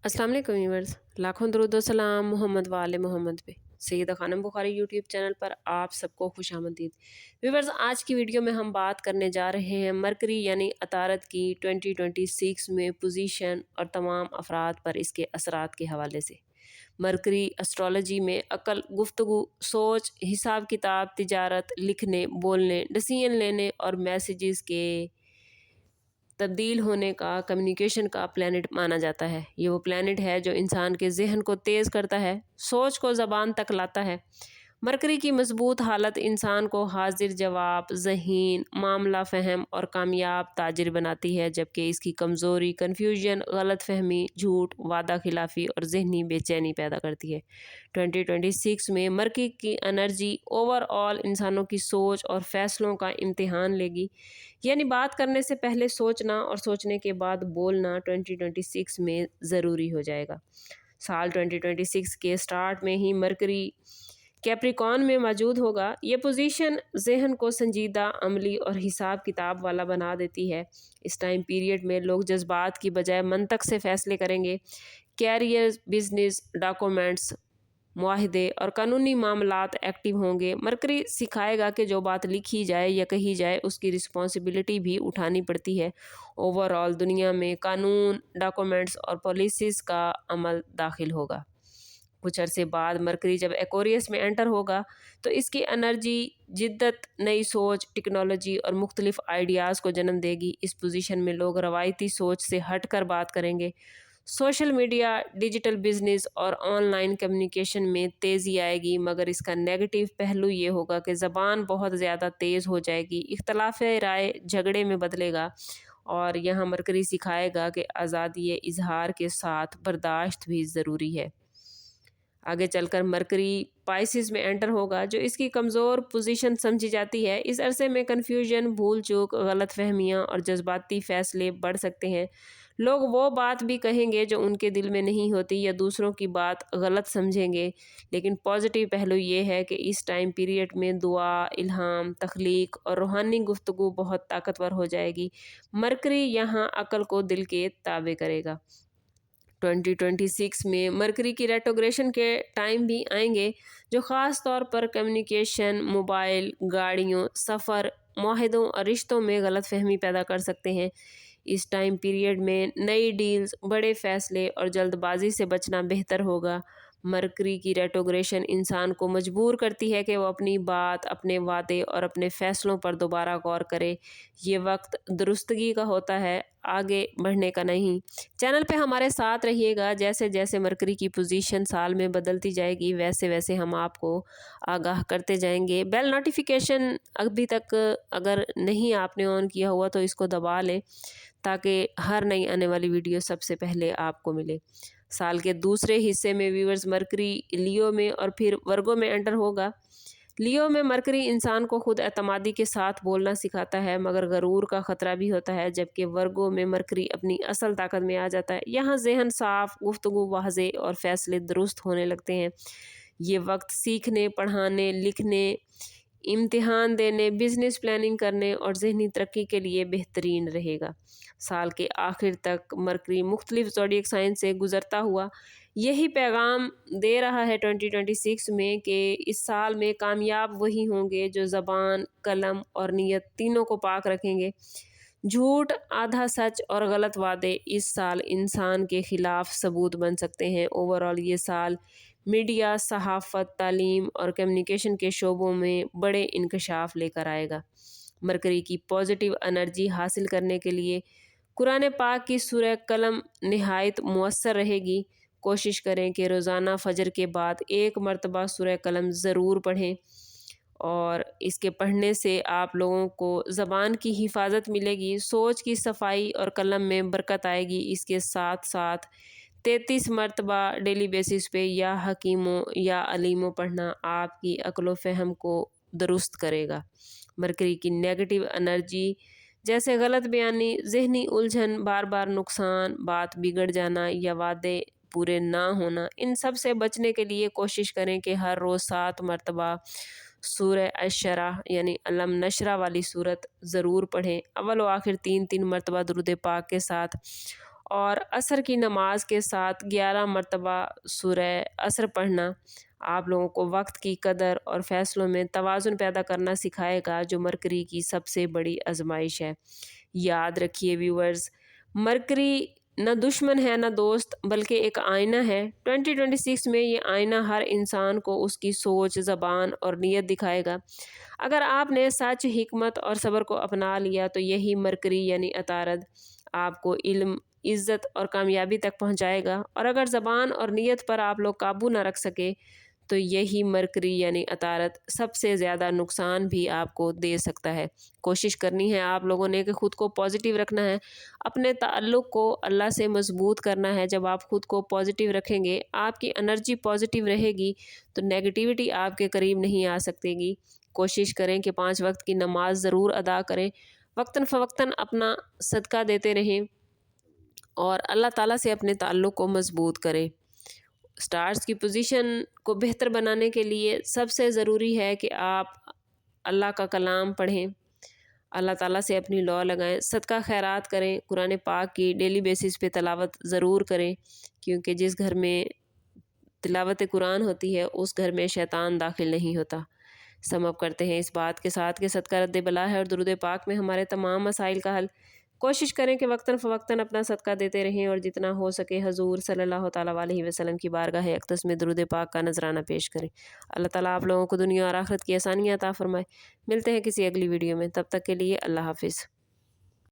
अस्सलाम वालेकुम व्यूअर्स, लाखों दरूद व सलाम मोहम्मद वाले मोहम्मद पे। सैयदा खानम बुखारी यूट्यूब चैनल पर आप सबको खुशामदीद। व्यूअर्स, आज की वीडियो में हम बात करने जा रहे हैं मरकरी यानी अतारत की 2026 में पोजीशन और तमाम अफराद पर इसके असरात के हवाले से। मरकरी एस्ट्रोलॉजी में अकल, गुफ्तगू, सोच, हिसाब किताब, तिजारत, लिखने, बोलने, डिसीजन लेने और मैसेजेस के तब्दील होने का, कम्युनिकेशन का प्लैनेट माना जाता है। ये वो प्लैनेट है जो इंसान के जहन को तेज़ करता है, सोच को ज़बान तक लाता है। मरकरी की मजबूत हालत इंसान को हाजिर जवाब, ज़हीन, मामला फ़हम और कामयाब ताजिर बनाती है, जबकि इसकी कमज़ोरी कन्फ्यूजन, गलत फहमी, झूठ, वादा खिलाफ़ी और जहनी बेचैनी पैदा करती है। 2026 में मरकरी की एनर्जी ओवरऑल इंसानों की सोच और फैसलों का इम्तिहान लेगी। यानी बात करने से पहले सोचना और सोचने के बाद बोलना 2026 में ज़रूरी हो जाएगा। साल 2026 के स्टार्ट में ही मरकरी कैप्रिकॉन में मौजूद होगा। ये पोजीशन जहन को संजीदा, अमली और हिसाब किताब वाला बना देती है। इस टाइम पीरियड में लोग जज्बात की बजाय मंतक से फैसले करेंगे। कैरियर, बिजनेस, डॉक्यूमेंट्स, मुआहदे और कानूनी मामलात एक्टिव होंगे। मरकरी सिखाएगा कि जो बात लिखी जाए या कही जाए उसकी रिस्पॉन्सिबिलिटी भी उठानी पड़ती है। ओवरऑल दुनिया में कानून, डॉक्यूमेंट्स और पॉलिसीज़ का अमल दाखिल होगा। कुछ अरसे बाद मरकरी जब एक्वेरियस में एंटर होगा तो इसकी एनर्जी जिद्दत, नई सोच, टेक्नोलॉजी और मुख्तलिफ आइडियाज़ को जन्म देगी। इस पोजीशन में लोग रवायती सोच से हट कर बात करेंगे। सोशल मीडिया, डिजिटल बिजनेस और ऑनलाइन कम्युनिकेशन में तेज़ी आएगी, मगर इसका नेगेटिव पहलू ये होगा कि ज़बान बहुत ज़्यादा तेज़ हो जाएगी, इख्तलाफ राय झगड़े में बदलेगा और यहाँ मरकरी सिखाएगा कि आज़ादी इजहार के साथ बर्दाश्त भी ज़रूरी है। आगे चलकर मरकरी पाइसिस में एंटर होगा जो इसकी कमज़ोर पोजीशन समझी जाती है। इस अरसे में कन्फ्यूजन, भूल चूक, गलत फहमियाँ और जज्बाती फ़ैसले बढ़ सकते हैं। लोग वो बात भी कहेंगे जो उनके दिल में नहीं होती या दूसरों की बात गलत समझेंगे। लेकिन पॉजिटिव पहलू ये है कि इस टाइम पीरियड में दुआ, इल्हाम, तख्लीक और रूहानी गुफ्तगू बहुत ताकतवर हो जाएगी। मरकरी यहाँ अकल को दिल के ताबे करेगा। 2026 में मरकरी की रेट्रोग्रेशन के टाइम भी आएंगे जो ख़ास तौर पर कम्युनिकेशन, मोबाइल, गाड़ियों, सफ़र, मुआहदों और रिश्तों में गलत फहमी पैदा कर सकते हैं। इस टाइम पीरियड में नई डील्स, बड़े फ़ैसले और जल्दबाजी से बचना बेहतर होगा। मरकरी की रेट्रोग्रेशन इंसान को मजबूर करती है कि वो अपनी बात, अपने वादे और अपने फ़ैसलों पर दोबारा गौर करे। ये वक्त दुरुस्तगी का होता है, आगे बढ़ने का नहीं। चैनल पे हमारे साथ रहिएगा। जैसे जैसे मरकरी की पोजीशन साल में बदलती जाएगी वैसे वैसे हम आपको आगाह करते जाएंगे। बेल नोटिफिकेशन अभी तक अगर नहीं आपने ऑन किया हुआ तो इसको दबा लें ताकि हर नई आने वाली वीडियो सबसे पहले आपको मिले। साल के दूसरे हिस्से में व्यूअर्स मरकरी लियो में और फिर वर्गो में एंटर होगा। लियो में मरकरी इंसान को खुद एतमादी के साथ बोलना सिखाता है, मगर गरूर का ख़तरा भी होता है, जबकि वर्गो में मरकरी अपनी असल ताकत में आ जाता है। यहाँ जहन साफ, गुफ्तगू वाज़े और फ़ैसले दुरुस्त होने लगते हैं। ये वक्त सीखने, पढ़ाने, लिखने, इम्तिहान देने, बिजनेस प्लानिंग करने और जहनी तरक्की के लिए बेहतरीन रहेगा। साल के आखिर तक मरकरी मुख्तलिफ ज़ोडिएक साइन से गुज़रता हुआ यही पैगाम दे रहा है 2026 में कि इस साल में कामयाब वही होंगे जो ज़बान, कलम और नीयत तीनों को पाक रखेंगे। झूठ, आधा सच और गलत वादे इस साल इंसान के ख़िलाफ़ सबूत बन सकते हैं। ओवरऑल ये साल मीडिया, सहाफ़त, तालीम और कम्युनिकेशन के शोबों में बड़े इंकशाफ लेकर आएगा। मरकरी की पॉजिटिव एनर्जी हासिल करने के लिए कुरान पाक की सूरह कलम नहायत मुअस्सर रहेगी। कोशिश करें कि रोज़ाना फ़जर के बाद एक मरतबा सूरह कलम ज़रूर पढ़ें और इसके पढ़ने से आप लोगों को ज़बान की हिफाजत मिलेगी, सोच की सफाई और कलम में बरकत आएगी। इसके साथ साथ 33 मरतबा डेली बेसिस पे या हकीमों या अलीमों पढ़ना आपकी अक्ल फ़हम को दुरुस्त करेगा। मरकरी की नेगेटिव एनर्जी जैसे गलत बयानी, जहनी उलझन, बार बार नुकसान, बात बिगड़ जाना या वादे पूरे ना होना, इन सब से बचने के लिए कोशिश करें कि हर रोज़ 7 मरतबा सूरह अशरा यानी अलम नशरा वाली सूरत ज़रूर पढ़ें। अव्वल व आखिर 3-3 मरतबा दुरूद पाक के साथ। اور عصر کی نماز کے ساتھ 11 مرتبہ سورہ عصر پڑھنا آپ لوگوں کو وقت کی قدر اور فیصلوں میں توازن پیدا کرنا سکھائے گا، جو مرکری کی سب سے بڑی آزمائش ہے۔ یاد رکھیے ویورز، مرکری نہ دشمن ہے نہ دوست، بلکہ ایک آئینہ ہے۔ 2026 میں یہ آئینہ ہر انسان کو اس کی سوچ، زبان اور نیت دکھائے گا۔ اگر آپ نے سچ، حکمت اور صبر کو اپنا لیا تو یہی مرکری یعنی عطارد آپ کو علم، عزت اور کامیابی تک پہنچائے گا، اور اگر زبان اور نیت پر آپ لوگ قابو نہ رکھ سکے تو یہی مرکری یعنی عطارد سب سے زیادہ نقصان بھی آپ کو دے سکتا ہے۔ کوشش کرنی ہے آپ لوگوں نے کہ خود کو پازیٹیو رکھنا ہے، اپنے تعلق کو اللہ سے مضبوط کرنا ہے۔ جب آپ خود کو پازیٹیو رکھیں گے، آپ کی انرجی پازیٹیو رہے گی تو نیگیٹیوٹی آپ کے قریب نہیں آ سکتے گی۔ کوشش کریں کہ 5 وقت کی نماز ضرور ادا کریں، وقتاً فوقتاً اپنا صدقہ دیتے رہیں اور اللہ تعالیٰ سے اپنے تعلق کو مضبوط کریں۔ سٹارز کی پوزیشن کو بہتر بنانے کے لیے سب سے ضروری ہے کہ آپ اللہ کا کلام پڑھیں، اللہ تعالیٰ سے اپنی لو لگائیں، صدقہ خیرات کریں، قرآن پاک کی ڈیلی بیسس پہ تلاوت ضرور کریں، کیونکہ جس گھر میں تلاوت قرآن ہوتی ہے اس گھر میں شیطان داخل نہیں ہوتا۔ سم اپ کرتے ہیں اس بات کے ساتھ کہ صدقہ رد بلا ہے اور درود پاک میں ہمارے تمام مسائل کا حل۔ کوشش کریں کہ وقتاً فوقتاً اپنا صدقہ دیتے رہیں اور جتنا ہو سکے حضور صلی اللہ تعالیٰ علیہ وسلم کی بارگاہ اقدس میں درود پاک کا نذرانہ پیش کریں۔ اللہ تعالیٰ آپ لوگوں کو دنیا اور آخرت کی آسانیاں عطا فرمائے۔ ملتے ہیں کسی اگلی ویڈیو میں، تب تک کے لیے اللہ حافظ۔